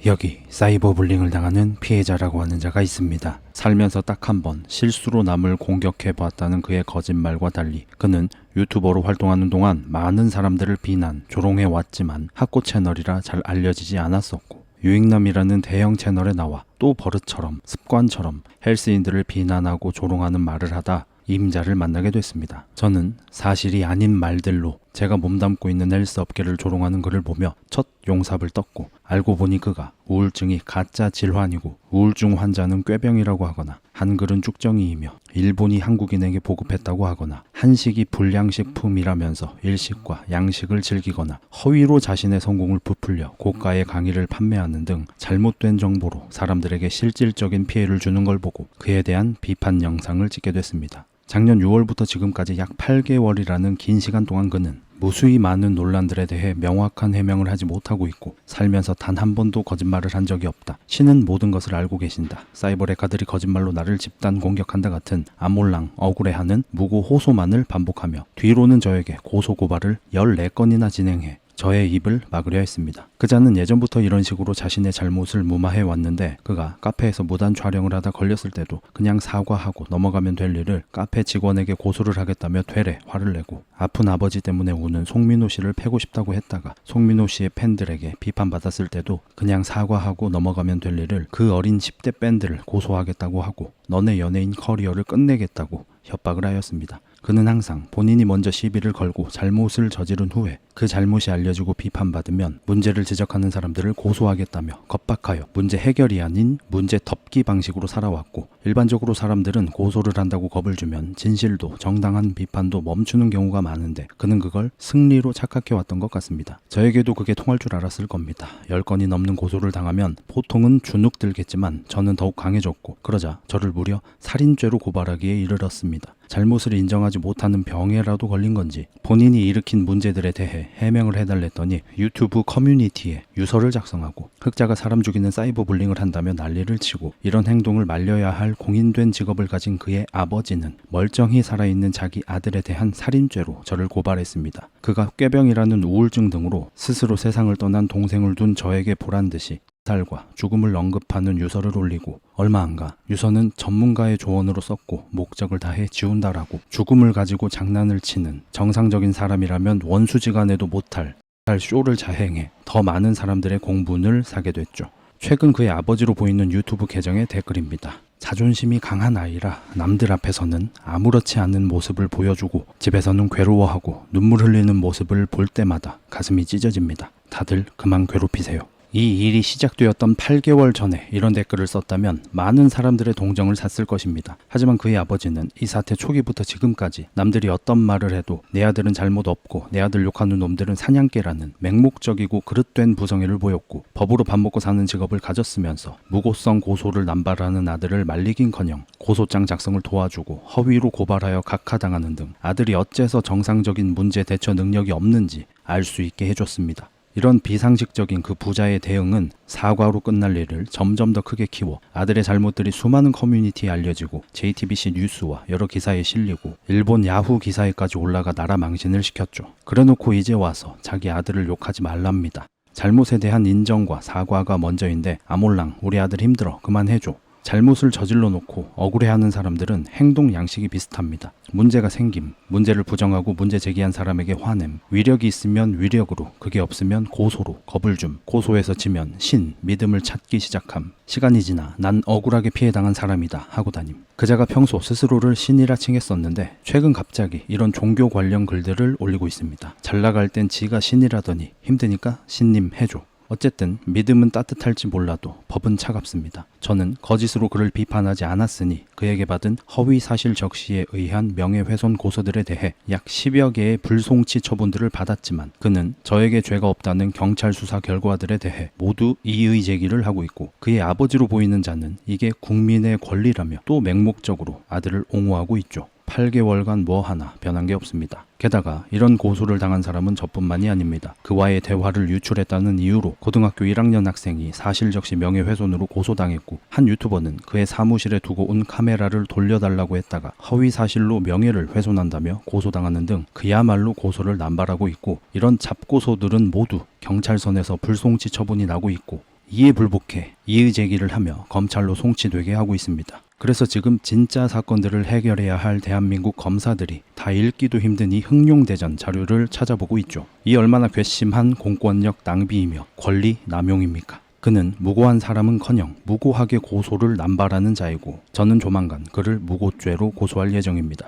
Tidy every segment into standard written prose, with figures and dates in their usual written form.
여기 사이버 불링을 당하는 피해자라고 하는 자가 있습니다. 살면서 딱 한 번 실수로 남을 공격해봤다는 그의 거짓말과 달리 그는 유튜버로 활동하는 동안 많은 사람들을 비난, 조롱해왔지만 학고 채널이라 잘 알려지지 않았었고 유익남이라는 대형 채널에 나와 또 버릇처럼 습관처럼 헬스인들을 비난하고 조롱하는 말을 하다 임자를 만나게 됐습니다. 저는 사실이 아닌 말들로 제가 몸담고 있는 헬스 업계를 조롱하는 그를 보며 첫 용삽을 떴고 알고 보니 그가 우울증이 가짜 질환이고 우울증 환자는 꾀병이라고 하거나 한글은 쭉정이이며 일본이 한국인에게 보급했다고 하거나 한식이 불량식품이라면서 일식과 양식을 즐기거나 허위로 자신의 성공을 부풀려 고가의 강의를 판매하는 등 잘못된 정보로 사람들에게 실질적인 피해를 주는 걸 보고 그에 대한 비판 영상을 찍게 됐습니다. 작년 6월부터 지금까지 약 8개월이라는 긴 시간 동안 그는 무수히 많은 논란들에 대해 명확한 해명을 하지 못하고 있고 살면서 단 한 번도 거짓말을 한 적이 없다. 신은 모든 것을 알고 계신다. 사이버 레카들이 거짓말로 나를 집단 공격한다 같은 아몰랑 억울해하는 무고 호소만을 반복하며 뒤로는 저에게 고소고발을 14건이나 진행해 저의 입을 막으려 했습니다. 그자는 예전부터 이런 식으로 자신의 잘못을 무마해 왔는데 그가 카페에서 무단 촬영을 하다 걸렸을 때도 그냥 사과하고 넘어가면 될 일을 카페 직원에게 고소를 하겠다며 되레 화를 내고 아픈 아버지 때문에 우는 송민호 씨를 패고 싶다고 했다가 송민호 씨의 팬들에게 비판받았을 때도 그냥 사과하고 넘어가면 될 일을 그 어린 10대 밴드를 고소하겠다고 하고 너네 연예인 커리어를 끝내겠다고 협박을 하였습니다. 그는 항상 본인이 먼저 시비를 걸고 잘못을 저지른 후에 그 잘못이 알려지고 비판받으면 문제를 지적하는 사람들을 고소하겠다며 겁박하여 문제 해결이 아닌 문제 덮기 방식으로 살아왔고 일반적으로 사람들은 고소를 한다고 겁을 주면 진실도 정당한 비판도 멈추는 경우가 많은데 그는 그걸 승리로 착각해왔던 것 같습니다. 저에게도 그게 통할 줄 알았을 겁니다. 10건이 넘는 고소를 당하면 보통은 주눅 들겠지만 저는 더욱 강해졌고 그러자 저를 무려 살인죄로 고발하기에 이르렀습니다. 잘못을 인정하지 못하는 병에라도 걸린 건지 본인이 일으킨 문제들에 대해 해명을 해달랬더니 유튜브 커뮤니티에 유서를 작성하고 흑자가 사람 죽이는 사이버 불링을 한다며 난리를 치고 이런 행동을 말려야 할 공인된 직업을 가진 그의 아버지는 멀쩡히 살아있는 자기 아들에 대한 살인죄로 저를 고발했습니다. 그가 꾀병이라는 우울증 등으로 스스로 세상을 떠난 동생을 둔 저에게 보란듯이 살과 죽음을 언급하는 유서를 올리고 얼마 안가 유서는 전문가의 조언으로 썼고 목적을 다해 지운다라고 죽음을 가지고 장난을 치는 정상적인 사람이라면 원수지간에도 못할 쇼를 자행해 더 많은 사람들의 공분을 사게 됐죠. 최근 그의 아버지로 보이는 유튜브 계정의 댓글입니다. 자존심이 강한 아이라 남들 앞에서는 아무렇지 않은 모습을 보여주고 집에서는 괴로워하고 눈물 흘리는 모습을 볼 때마다 가슴이 찢어집니다. 다들 그만 괴롭히세요. 이 일이 시작되었던 8개월 전에 이런 댓글을 썼다면 많은 사람들의 동정을 샀을 것입니다. 하지만 그의 아버지는 이 사태 초기부터 지금까지 남들이 어떤 말을 해도 내 아들은 잘못 없고 내 아들 욕하는 놈들은 사냥개라는 맹목적이고 그릇된 부성애를 보였고 법으로 밥 먹고 사는 직업을 가졌으면서 무고성 고소를 남발하는 아들을 말리긴커녕 고소장 작성을 도와주고 허위로 고발하여 각하당하는 등 아들이 어째서 정상적인 문제 대처 능력이 없는지 알 수 있게 해줬습니다. 이런 비상식적인 그 부자의 대응은 사과로 끝날 일을 점점 더 크게 키워 아들의 잘못들이 수많은 커뮤니티에 알려지고 JTBC 뉴스와 여러 기사에 실리고 일본 야후 기사에까지 올라가 나라 망신을 시켰죠. 그래놓고 이제 와서 자기 아들을 욕하지 말랍니다. 잘못에 대한 인정과 사과가 먼저인데 아몰랑 우리 아들 힘들어 그만해줘. 잘못을 저질러 놓고 억울해하는 사람들은 행동 양식이 비슷합니다. 문제가 생김, 문제를 부정하고 문제 제기한 사람에게 화냄, 위력이 있으면 위력으로, 그게 없으면 고소로, 겁을 줌, 고소해서 지면 신, 믿음을 찾기 시작함, 시간이 지나 난 억울하게 피해당한 사람이다 하고 다님. 그자가 평소 스스로를 신이라 칭했었는데 최근 갑자기 이런 종교 관련 글들을 올리고 있습니다. 잘 나갈 땐 지가 신이라더니 힘드니까 신님 해줘. 어쨌든 믿음은 따뜻할지 몰라도 법은 차갑습니다. 저는 거짓으로 그를 비판하지 않았으니 그에게 받은 허위 사실 적시에 의한 명예훼손 고소들에 대해 약 10여 개의 불송치 처분들을 받았지만 그는 저에게 죄가 없다는 경찰 수사 결과들에 대해 모두 이의 제기를 하고 있고 그의 아버지로 보이는 자는 이게 국민의 권리라며 또 맹목적으로 아들을 옹호하고 있죠. 8개월간 뭐 하나 변한 게 없습니다. 게다가 이런 고소를 당한 사람은 저뿐만이 아닙니다. 그와의 대화를 유출했다는 이유로 고등학교 1학년 학생이 사실적시 명예훼손으로 고소당했고 한 유튜버는 그의 사무실에 두고 온 카메라를 돌려달라고 했다가 허위 사실로 명예를 훼손한다며 고소당하는 등 그야말로 고소를 남발하고 있고 이런 잡고소들은 모두 경찰선에서 불송치 처분이 나고 있고 이에 불복해 이의 제기를 하며 검찰로 송치되게 하고 있습니다. 그래서 지금 진짜 사건들을 해결해야 할 대한민국 검사들이 다 읽기도 힘든 이 흥룡대전 자료를 찾아보고 있죠. 이 얼마나 괘씸한 공권력 낭비이며 권리 남용입니까? 그는 무고한 사람은커녕 무고하게 고소를 남발하는 자이고 저는 조만간 그를 무고죄로 고소할 예정입니다.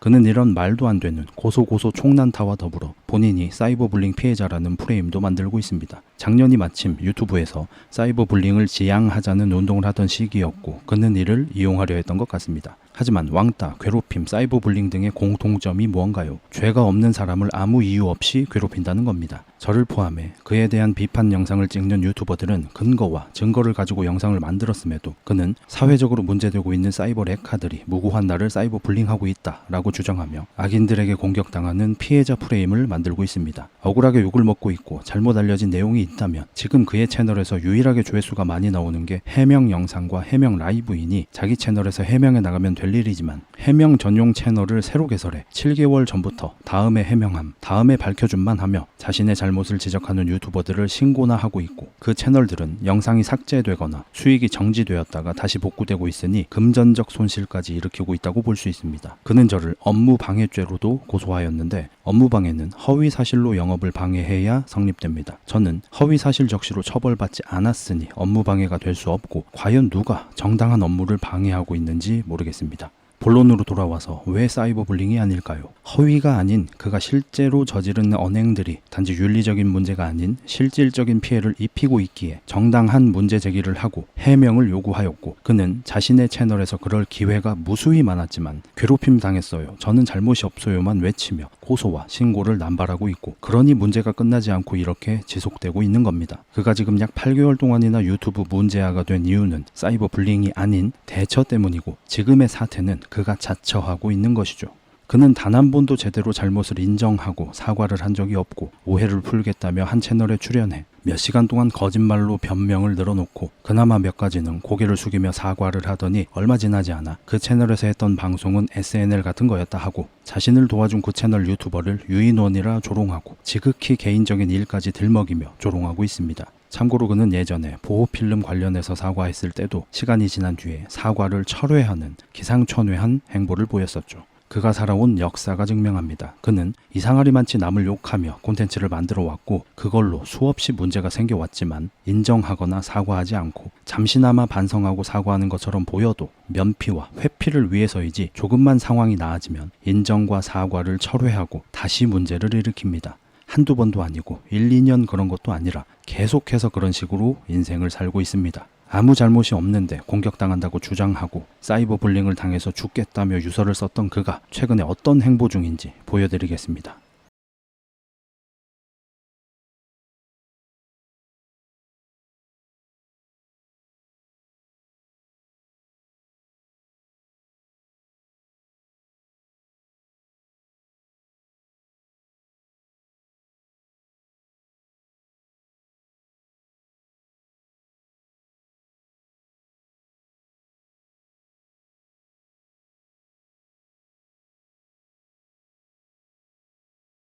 그는 이런 말도 안 되는 고소 총난타와 더불어 본인이 사이버불링 피해자라는 프레임도 만들고 있습니다. 작년이 마침 유튜브에서 사이버불링을 지양하자는 운동을 하던 시기였고 그는 이를 이용하려 했던 것 같습니다. 하지만 왕따, 괴롭힘, 사이버불링 등의 공통점이 무언가요? 죄가 없는 사람을 아무 이유 없이 괴롭힌다는 겁니다. 저를 포함해 그에 대한 비판 영상을 찍는 유튜버들은 근거와 증거를 가지고 영상을 만들었음에도 그는 사회적으로 문제되고 있는 사이버 레카들이 무고한 나를 사이버불링하고 있다라고 주장하며 악인들에게 공격당하는 피해자 프레임을 만들고 있습니다. 억울하게 욕을 먹고 있고 잘못 알려진 내용이 있다면 지금 그의 채널에서 유일하게 조회수가 많이 나오는 게 해명 영상과 해명 라이브이니 자기 채널에서 해명에 나가면 될 일이지만 해명 전용 채널을 새로 개설해 7개월 전부터 다음에 해명함, 다음에 밝혀줌만 하며 자신의 잘못을 지적하는 유튜버들을 신고나 하고 있고 그 채널들은 영상이 삭제되거나 수익이 정지되었다가 다시 복구되고 있으니 금전적 손실까지 일으키고 있다고 볼 수 있습니다. 그는 저를 업무방해죄로도 고소하였는데 업무방해는 허위사실로 영업을 방해해야 성립됩니다. 저는 허위사실 적시로 처벌받지 않았으니 업무방해가 될 수 없고 과연 누가 정당한 업무를 방해하고 있는지 모르겠습니다. 본론으로 돌아와서 왜 사이버불링이 아닐까요? 허위가 아닌 그가 실제로 저지른 언행들이 단지 윤리적인 문제가 아닌 실질적인 피해를 입히고 있기에 정당한 문제 제기를 하고 해명을 요구하였고 그는 자신의 채널에서 그럴 기회가 무수히 많았지만 괴롭힘 당했어요. 저는 잘못이 없어요만 외치며 고소와 신고를 남발하고 있고 그러니 문제가 끝나지 않고 이렇게 지속되고 있는 겁니다. 그가 지금 약 8개월 동안이나 유튜브 문제아가 된 이유는 사이버불링이 아닌 대처 때문이고 지금의 사태는 그가 자처하고 있는 것이죠. 그는 단 한 번도 제대로 잘못을 인정하고 사과를 한 적이 없고 오해를 풀겠다며 한 채널에 출연해 몇 시간 동안 거짓말로 변명을 늘어놓고 그나마 몇 가지는 고개를 숙이며 사과를 하더니 얼마 지나지 않아 그 채널에서 했던 방송은 SNL 같은 거였다 하고 자신을 도와준 그 채널 유튜버를 유인원이라 조롱하고 지극히 개인적인 일까지 들먹이며 조롱하고 있습니다. 참고로 그는 예전에 보호필름 관련해서 사과했을 때도 시간이 지난 뒤에 사과를 철회하는 기상천외한 행보를 보였었죠. 그가 살아온 역사가 증명합니다. 그는 이상하리만치 남을 욕하며 콘텐츠를 만들어 왔고 그걸로 수없이 문제가 생겨왔지만 인정하거나 사과하지 않고 잠시나마 반성하고 사과하는 것처럼 보여도 면피와 회피를 위해서이지 조금만 상황이 나아지면 인정과 사과를 철회하고 다시 문제를 일으킵니다. 한두 번도 아니고 1, 2년 그런 것도 아니라 계속해서 그런 식으로 인생을 살고 있습니다. 아무 잘못이 없는데 공격당한다고 주장하고 사이버불링을 당해서 죽겠다며 유서를 썼던 그가 최근에 어떤 행보 중인지 보여드리겠습니다.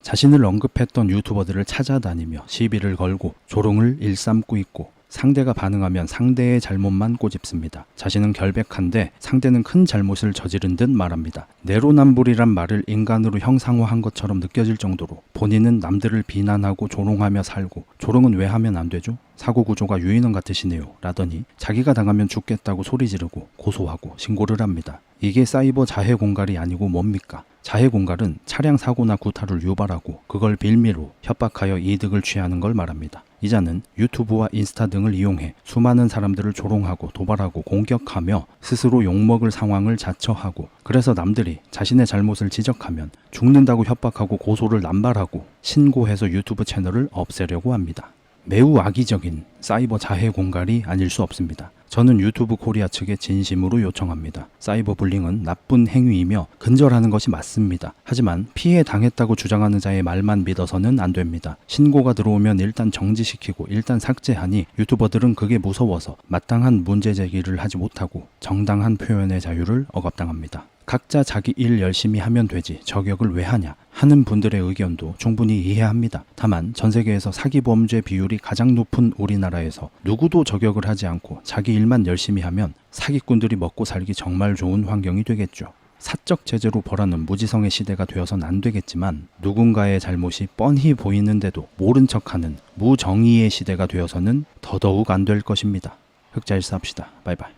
자신을 언급했던 유튜버들을 찾아다니며 시비를 걸고 조롱을 일삼고 있고 상대가 반응하면 상대의 잘못만 꼬집습니다. 자신은 결백한데 상대는 큰 잘못을 저지른 듯 말합니다. 내로남불이란 말을 인간으로 형상화한 것처럼 느껴질 정도로 본인은 남들을 비난하고 조롱하며 살고 조롱은 왜 하면 안 되죠? 사고구조가 유인원 같으시네요 라더니 자기가 당하면 죽겠다고 소리 지르고 고소하고 신고를 합니다. 이게 사이버 자해공갈이 아니고 뭡니까? 자해공갈은 차량 사고나 구타를 유발하고 그걸 빌미로 협박하여 이득을 취하는 걸 말합니다. 이자는 유튜브와 인스타 등을 이용해 수많은 사람들을 조롱하고 도발하고 공격하며 스스로 욕먹을 상황을 자처하고 그래서 남들이 자신의 잘못을 지적하면 죽는다고 협박하고 고소를 남발하고 신고해서 유튜브 채널을 없애려고 합니다. 매우 악의적인 사이버 자해 공갈이 아닐 수 없습니다. 저는 유튜브 코리아 측에 진심으로 요청합니다. 사이버 불링은 나쁜 행위이며 근절하는 것이 맞습니다. 하지만 피해 당했다고 주장하는 자의 말만 믿어서는 안 됩니다. 신고가 들어오면 일단 정지시키고 일단 삭제하니 유튜버들은 그게 무서워서 마땅한 문제 제기를 하지 못하고 정당한 표현의 자유를 억압당합니다. 각자 자기 일 열심히 하면 되지 저격을 왜 하냐 하는 분들의 의견도 충분히 이해합니다. 다만 전 세계에서 사기 범죄 비율이 가장 높은 우리나라에서 누구도 저격을 하지 않고 자기 일만 열심히 하면 사기꾼들이 먹고 살기 정말 좋은 환경이 되겠죠. 사적 제재로 벌하는 무지성의 시대가 되어선 안 되겠지만 누군가의 잘못이 뻔히 보이는데도 모른 척하는 무정의의 시대가 되어서는 더더욱 안 될 것입니다. 흑자일사합시다. 바이바이.